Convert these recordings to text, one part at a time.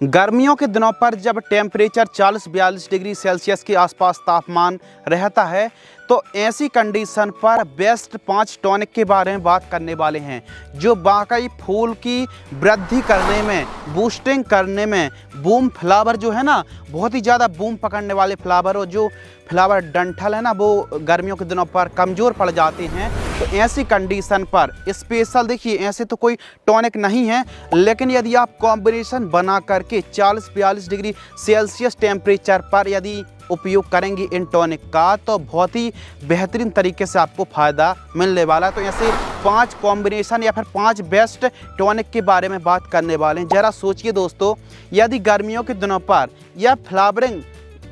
गर्मियों के दिनों पर जब टेम्परेचर 40-42 डिग्री सेल्सियस के आसपास तापमान रहता है तो ऐसी कंडीशन पर बेस्ट 5 टॉनिक के बारे में बात करने वाले हैं जो वाकई फूल की वृद्धि करने में, बूस्टिंग करने में, बूम फ्लावर जो है ना, बहुत ही ज़्यादा बूम पकड़ने वाले फ्लावर और जो फ्लावर डंठल है ना, वो गर्मियों के दिनों पर कमज़ोर पड़ जाते हैं। तो ऐसी कंडीशन पर स्पेशल देखिए, ऐसे तो कोई टॉनिक नहीं है, लेकिन यदि आप कॉम्बिनेशन बना करके 40-42 डिग्री सेल्सियस टेम्परेचर पर यदि उपयोग करेंगे इन टॉनिक का तो बहुत ही बेहतरीन तरीके से आपको फ़ायदा मिलने वाला है। तो ऐसे 5 कॉम्बिनेशन या फिर 5 बेस्ट टॉनिक के बारे में बात करने वाले हैं। ज़रा सोचिए दोस्तों, यदि गर्मियों के दिनों पर यह फ्लावरिंग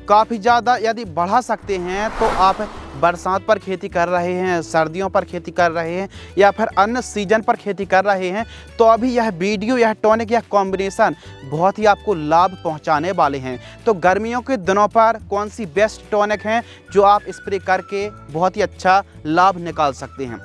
काफ़ी ज़्यादा यदि बढ़ा सकते हैं तो आप बरसात पर खेती कर रहे हैं, सर्दियों पर खेती कर रहे हैं या फिर अन्य सीजन पर खेती कर रहे हैं, तो अभी यह वीडियो, यह टॉनिक, यह कॉम्बिनेशन बहुत ही आपको लाभ पहुंचाने वाले हैं। तो गर्मियों के दिनों पर कौन सी बेस्ट टॉनिक हैं जो आप स्प्रे करके बहुत ही अच्छा लाभ निकाल सकते हैं।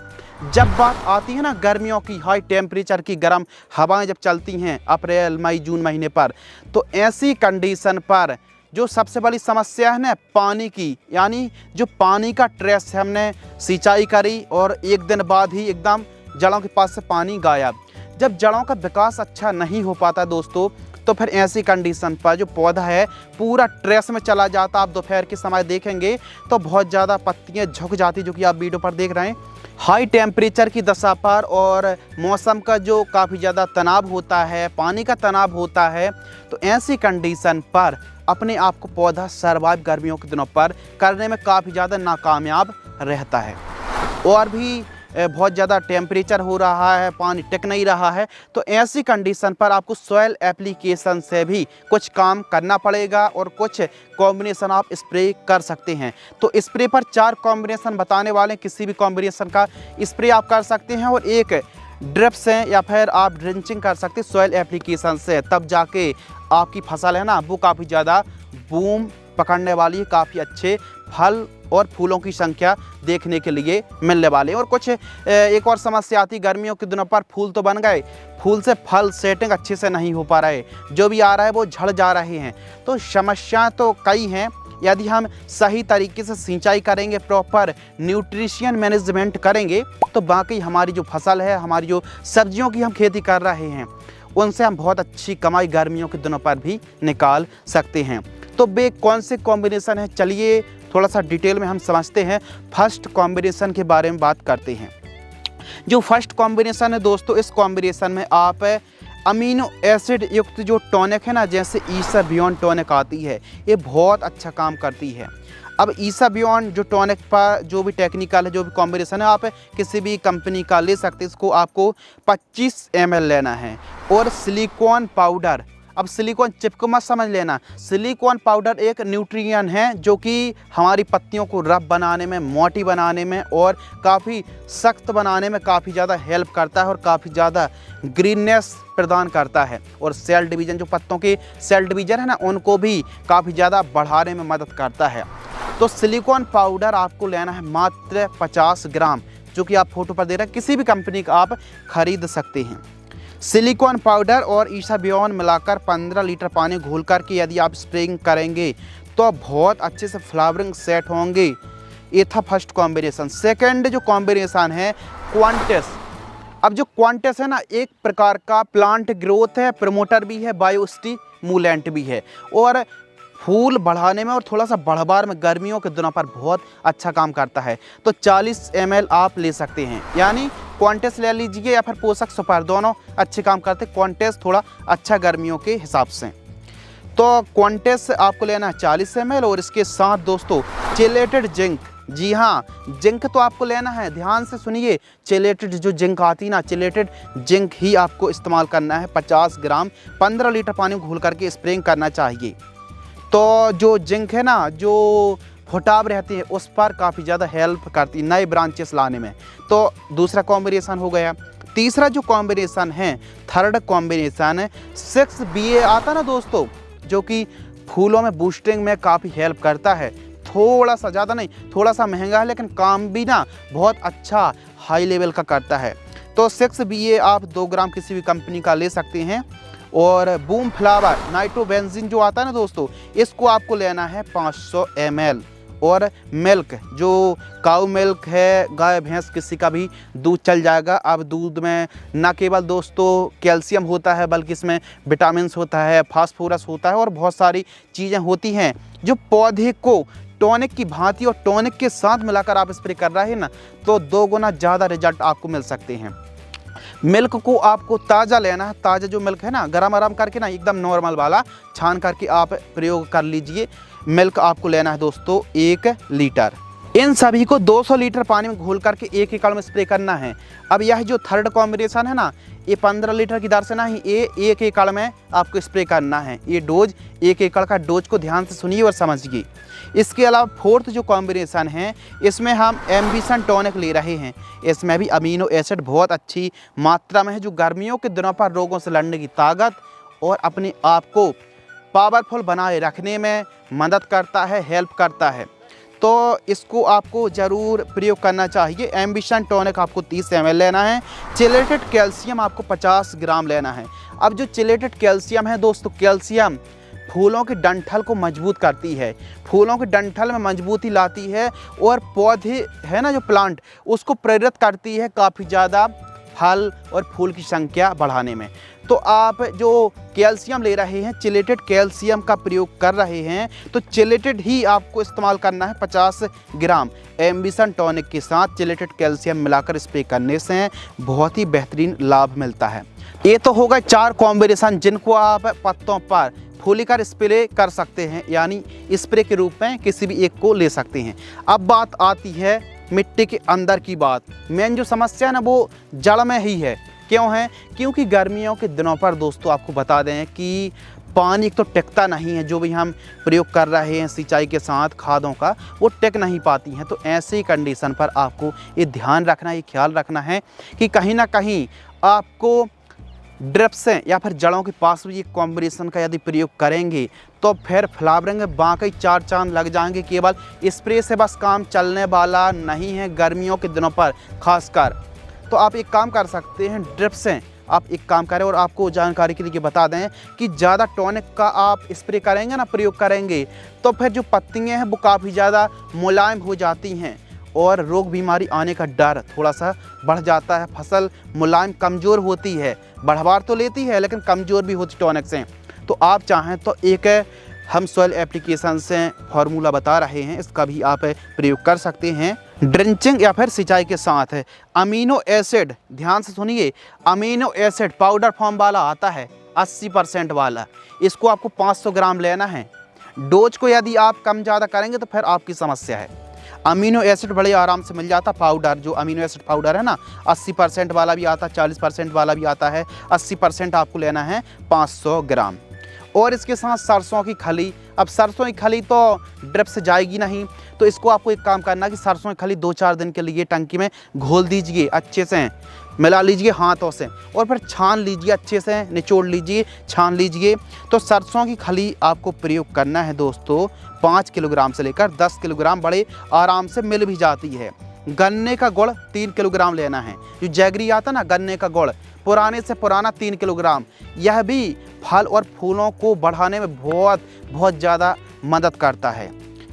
जब बात आती है ना गर्मियों की, हाई टेम्परेचर की, गर्म हवाएं जब चलती हैं अप्रैल मई जून महीने पर, तो ऐसी कंडीशन पर जो सबसे बड़ी समस्या है ना पानी की, यानी जो पानी का ट्रेस है, हमने सिंचाई करी और एक दिन बाद ही एकदम जड़ों के पास से पानी गायब। जब जड़ों का विकास अच्छा नहीं हो पाता दोस्तों, तो फिर ऐसी कंडीशन पर जो पौधा है पूरा ट्रेस में चला जाता। आप दोपहर के समय देखेंगे तो बहुत ज़्यादा पत्तियां झुक जाती, जो कि आप वीडियो पर देख रहे हैं। हाई टेम्परेचर की दशा पर और मौसम का जो काफ़ी ज़्यादा तनाव होता है, पानी का तनाव होता है, तो ऐसी कंडीशन पर अपने आप को पौधा सर्वाइव गर्मियों के दिनों पर करने में काफ़ी ज़्यादा नाकामयाब रहता है। और भी बहुत ज़्यादा टेम्परेचर हो रहा है, पानी टिक नहीं रहा है, तो ऐसी कंडीशन पर आपको सॉइल एप्लीकेशन से भी कुछ काम करना पड़ेगा और कुछ कॉम्बिनेशन आप स्प्रे कर सकते हैं। तो स्प्रे पर 4 कॉम्बिनेशन बताने वाले हैं, किसी भी कॉम्बिनेशन का स्प्रे आप कर सकते हैं और एक ड्रिप से या फिर आप ड्रिंचिंग कर सकते हैं सॉइल एप्लीकेशन से, तब जाके आपकी फसल है ना वो काफ़ी ज़्यादा बूम पकड़ने वाली है, काफ़ी अच्छे फल और फूलों की संख्या देखने के लिए मिलने वाले हैं। और कुछ एक और समस्या आती है गर्मियों के दिनों पर, फूल तो बन गए, फूल से फल सेटिंग अच्छे से नहीं हो पा रहा है, जो भी आ रहा है वो झड़ जा रहे हैं। तो समस्या तो कई हैं। यदि हम सही तरीके से सिंचाई करेंगे, प्रॉपर न्यूट्रिशन मैनेजमेंट करेंगे, तो बाकी हमारी जो फसल है, हमारी जो सब्जियों की हम खेती कर रहे हैं, उनसे हम बहुत अच्छी कमाई गर्मियों के दिनों पर भी निकाल सकते हैं। तो वे कौन से कॉम्बिनेशन है, चलिए थोड़ा सा डिटेल में हम समझते हैं। फर्स्ट कॉम्बिनेशन के बारे में बात करते हैं। जो फर्स्ट कॉम्बिनेशन है दोस्तों, इस कॉम्बिनेशन में आप अमीनो एसिड युक्त जो टॉनिक है ना, जैसे ईसाबियोन टॉनिक आती है, ये बहुत अच्छा काम करती है। अब ईसाबियोन जो टॉनिक पर जो भी टेक्निकल है, जो भी कॉम्बिनेशन है, आप किसी भी कंपनी का ले सकते हैं। इसको आपको 25 ml लेना है। और सिलिकॉन पाउडर, अब सिलिकॉन चिप को मत समझ लेना, सिलिकॉन पाउडर एक न्यूट्रिएंट है जो कि हमारी पत्तियों को रफ बनाने में, मोटी बनाने में और काफ़ी सख्त बनाने में काफ़ी ज़्यादा हेल्प करता है और काफ़ी ज़्यादा ग्रीननेस प्रदान करता है। और सेल डिवीज़न, जो पत्तों के सेल डिवीज़न है ना, उनको भी काफ़ी ज़्यादा बढ़ाने में मदद करता है। तो सिलिकॉन पाउडर आपको लेना है मात्र 50 ग्राम, जो कि आप फोटो पर दे रहे हैं, किसी भी कंपनी का आप खरीद सकते हैं। सिलिकॉन पाउडर और ईसाबियोन मिलाकर 15 लीटर पानी घोल कर के यदि आप स्प्रेइंग करेंगे तो बहुत अच्छे से फ्लावरिंग सेट होंगे। ये था फर्स्ट कॉम्बिनेशन। सेकंड जो कॉम्बिनेशन है क्वांटेस। अब जो क्वांटेस है ना, एक प्रकार का प्लांट ग्रोथ है, प्रमोटर भी है, बायोस्टिमुलेंट भी है और फूल बढ़ाने में और थोड़ा सा बढ़वार में गर्मियों के दिनों पर बहुत अच्छा काम करता है। तो 40 ml आप ले सकते हैं, यानी क्वांटेस ले लीजिए या फिर पोषक सुपर, दोनों अच्छे काम करते हैं। क्वांटेस थोड़ा अच्छा गर्मियों के हिसाब से, तो क्वांटेस आपको लेना है 40 ml। और इसके साथ दोस्तों चेलेटेड जिंक, जी हाँ, जिंक तो आपको लेना है, ध्यान से सुनिए। चेलेटेड जो जिंक आती है ना, चेलेटेड जिंक ही आपको इस्तेमाल करना है। 50 ग्राम 15 लीटर पानी घोल करके स्प्रेइंग करना चाहिए। तो जो जिंक है ना, जो फुटाव रहती है, उस पर काफ़ी ज़्यादा हेल्प करती है नए ब्रांचेस लाने में। तो दूसरा कॉम्बिनेशन हो गया। तीसरा जो कॉम्बिनेशन है, थर्ड कॉम्बिनेशन है 6BA आता ना दोस्तों, जो कि फूलों में बूस्टिंग में काफ़ी हेल्प करता है। थोड़ा सा, ज़्यादा नहीं, थोड़ा सा महंगा है, लेकिन काम भी ना बहुत अच्छा हाई लेवल का करता है। तो 6BA आप 2 ग्राम किसी भी कंपनी का ले सकते हैं। और बूम फ्लावर नाइट्रोबेंजीन जो आता है ना दोस्तों, इसको आपको लेना है 500 ml। और मिल्क जो काऊ मिल्क है, गाय भैंस किसी का भी दूध चल जाएगा। अब दूध में न केवल दोस्तों कैल्शियम होता है बल्कि इसमें विटामिन्स होता है, फास्फोरस होता है और बहुत सारी चीज़ें होती हैं जो पौधे को टॉनिक की भांति और टॉनिक के साथ मिलाकर आप स्प्रे कर रहे हैं ना, तो 2 गुना ज़्यादा रिजल्ट आपको मिल सकते हैं। मिल्क को आपको ताज़ा लेना है। ताज़ा जो मिल्क है ना, गरम आराम करके ना एकदम नॉर्मल वाला छान करके आप प्रयोग कर लीजिए। मिल्क आपको लेना है दोस्तों 1 लीटर। इन सभी को 200 लीटर पानी में घोल करके 1 एकड़ में स्प्रे करना है। अब यह जो थर्ड कॉम्बिनेशन है ना, ये 15 लीटर की दर से नहीं, ये 1 एकड़ में आपको स्प्रे करना है। ये डोज 1 एकड़ का डोज को ध्यान से सुनिए और समझिए। इसके अलावा फोर्थ जो कॉम्बिनेशन है, इसमें हम एम्बिशन टॉनिक ले रहे हैं। इसमें भी अमीनो एसिड बहुत अच्छी मात्रा में है, जो गर्मियों के दिनों पर रोगों से लड़ने की ताकत और अपने आप को पावरफुल बनाए रखने में मदद करता है, हेल्प करता है। तो इसको आपको ज़रूर प्रयोग करना चाहिए। एम्बिशन टॉनिक आपको 30 ml लेना है। चिलेटेड कैल्शियम आपको 50 ग्राम लेना है। अब जो चिलेटेड कैल्शियम है दोस्तों, कैल्शियम फूलों के डंठल को मजबूत करती है, फूलों के डंठल में मजबूती लाती है और पौधे है ना जो प्लांट, उसको प्रेरित करती है काफ़ी ज़्यादा फल और फूल की संख्या बढ़ाने में। तो आप जो कैल्शियम ले रहे हैं, चिलेटेड कैल्शियम का प्रयोग कर रहे हैं, तो चिलेटेड ही आपको इस्तेमाल करना है। 50 ग्राम एम्बिशन टॉनिक के साथ चिलेटेड कैल्शियम मिलाकर स्प्रे करने से बहुत ही बेहतरीन लाभ मिलता है। ये तो होगा 4 कॉम्बिनेशन जिनको आप पत्तों पर फूलिकर स्प्रे कर सकते हैं, यानी स्प्रे के रूप में किसी भी एक को ले सकते हैं। अब बात आती है मिट्टी के अंदर की बात। मेन जो समस्या है ना, वो जड़ में ही है। क्यों है? क्योंकि गर्मियों के दिनों पर दोस्तों आपको बता दें कि पानी तो टिकता नहीं है। जो भी हम प्रयोग कर रहे हैं सिंचाई के साथ खादों का, वो टिक नहीं पाती हैं। तो ऐसी कंडीशन पर आपको ये ध्यान रखना, ये ख्याल रखना है कि कहीं ना कहीं आपको ड्रिप से या फिर जड़ों के पास भी ये कॉम्बिनेशन का यदि प्रयोग करेंगे तो फिर फ्लावरिंग में बाकी 4 चांद लग जाएंगे। केवल स्प्रे से बस काम चलने वाला नहीं है गर्मियों के दिनों पर खासकर। तो आप एक काम कर सकते हैं, ड्रिप से आप एक काम करें। और आपको जानकारी के लिए बता दें कि ज़्यादा टॉनिक का आप स्प्रे करेंगे ना, प्रयोग करेंगे, तो फिर जो पत्तियाँ हैं वो काफ़ी ज़्यादा मुलायम हो जाती हैं और रोग बीमारी आने का डर थोड़ा सा बढ़ जाता है। फसल मुलायम कमज़ोर होती है, बढ़वार तो लेती है लेकिन कमज़ोर भी होती टॉनिक से। तो आप चाहें तो एक हम सॉइल एप्लीकेशन से फार्मूला बता रहे हैं, इसका भी आप प्रयोग कर सकते हैं ड्रिंचिंग या फिर सिंचाई के साथ। अमीनो एसिड, ध्यान से सुनिए, अमीनो एसिड पाउडर फॉर्म वाला आता है 80% वाला, इसको आपको 500 ग्राम लेना है। डोज को यदि आप कम ज़्यादा करेंगे तो फिर आपकी समस्या है। अमीनो एसिड बड़े आराम से मिल जाता पाउडर, जो अमीनो एसिड पाउडर है ना, 80% वाला भी आता है, 40% वाला भी आता है। 80% आपको लेना है 500 ग्राम। और इसके साथ सरसों की खली। अब सरसों की खली तो ड्रिप से जाएगी नहीं, तो इसको आपको एक काम करना कि सरसों की खली 2-4 दिन के लिए टंकी में घोल दीजिए, अच्छे से मिला लीजिए हाथों से और फिर छान लीजिए, अच्छे से निचोड़ लीजिए, छान लीजिए। तो सरसों की खली आपको प्रयोग करना है दोस्तों 5 किलोग्राम से लेकर 10 किलोग्राम, बड़े आराम से मिल भी जाती है। गन्ने का गुड़ 3 किलोग्राम लेना है। जो जैगरी आता ना गन्ने का गुड़, पुराने से पुराना 3 किलोग्राम, यह भी फल और फूलों को बढ़ाने में बहुत ज़्यादा मदद करता है।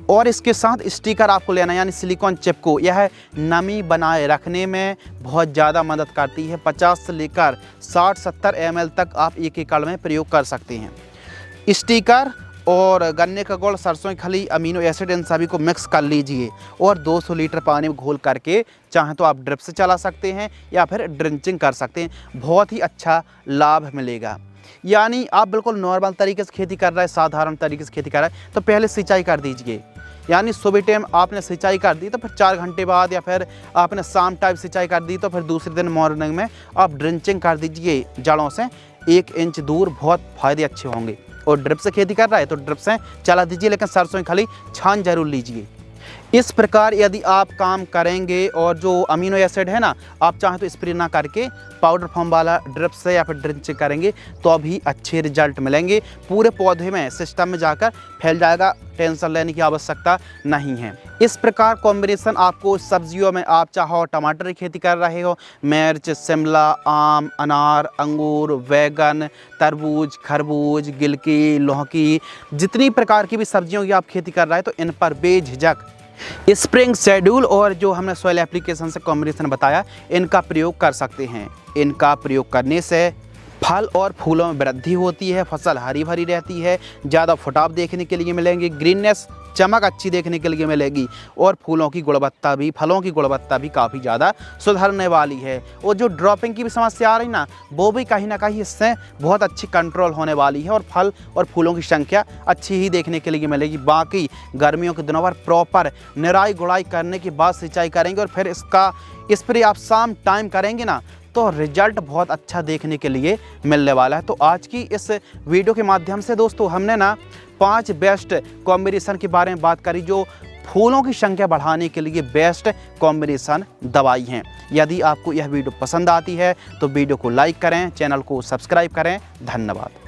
और इसके साथ स्टिकर आपको लेना है, यानी सिलिकॉन चिप को। यह नमी बनाए रखने में बहुत ज़्यादा मदद करती है। 50 से लेकर 60-70 ml तक आप 1 एकड़ में प्रयोग कर सकते हैं। स्टिकर और गन्ने का गुड़, सरसों की खली, अमीनो एसिड, इन सभी को मिक्स कर लीजिए और 200 लीटर पानी में घोल करके चाहें तो आप ड्रिप से चला सकते हैं या फिर ड्रिंचिंग कर सकते हैं। बहुत ही अच्छा लाभ मिलेगा। यानी आप बिल्कुल नॉर्मल तरीके से खेती कर रहे हैं, साधारण तरीके से खेती कर रहे हैं, तो पहले सिंचाई कर दीजिए। यानी सुबह टाइम आपने सिंचाई कर दी तो फिर 4 घंटे बाद, या फिर आपने शाम टाइम सिंचाई कर दी तो फिर दूसरे दिन मॉर्निंग में आप ड्रिंचिंग कर दीजिए जड़ों से 1 इंच दूर। बहुत फ़ायदे अच्छे होंगे। और ड्रिप से खेती कर रहा है तो ड्रिप से चला दीजिए, लेकिन सरसों की खली छान जरूर लीजिए। इस प्रकार यदि आप काम करेंगे और जो अमीनो एसिड है ना, आप चाहें तो स्प्रे ना करके पाउडर फॉर्म वाला ड्रिप से या फिर ड्रिंचिंग करेंगे तो अभी अच्छे रिजल्ट मिलेंगे। पूरे पौधे में सिस्टम में जाकर फैल जाएगा, टेंशन लेने की आवश्यकता नहीं है। इस प्रकार कॉम्बिनेशन आपको सब्जियों में, आप चाहो टमाटर की खेती कर रहे हो, मिर्च, शिमला, आम, अनार, अंगूर, बैगन, तरबूज, खरबूज, गिलकी, लौकी, जितनी प्रकार की भी सब्जियों की आप खेती कर रहे हैं तो इन पर बेझिझक स्प्रिंग शेड्यूल और जो हमने सॉइल एप्लीकेशन से कॉम्बिनेशन बताया, इनका प्रयोग कर सकते हैं। इनका प्रयोग करने से फल और फूलों में वृद्धि होती है, फसल हरी भरी रहती है, ज़्यादा फुटाव देखने के लिए मिलेंगे, ग्रीननेस, चमक अच्छी देखने के लिए मिलेगी और फूलों की गुणवत्ता भी, फलों की गुणवत्ता भी काफ़ी ज़्यादा सुधरने वाली है। और जो ड्रॉपिंग की भी समस्या आ रही ना, वो भी कहीं ना कहीं इससे बहुत अच्छी कंट्रोल होने वाली है और फल और फूलों की संख्या अच्छी ही देखने के लिए मिलेगी। बाकी गर्मियों के दिनों पर प्रॉपर निराई गुड़ाई करने के बाद सिंचाई करेंगे और फिर इसका स्प्रे आप शाम टाइम करेंगे ना, तो रिजल्ट बहुत अच्छा देखने के लिए मिलने वाला है। तो आज की इस वीडियो के माध्यम से दोस्तों हमने ना 5 बेस्ट कॉम्बिनेशन के बारे में बात करी जो फूलों की संख्या बढ़ाने के लिए बेस्ट कॉम्बिनेशन दवाई हैं। यदि आपको यह वीडियो पसंद आती है तो वीडियो को लाइक करें, चैनल को सब्सक्राइब करें। धन्यवाद।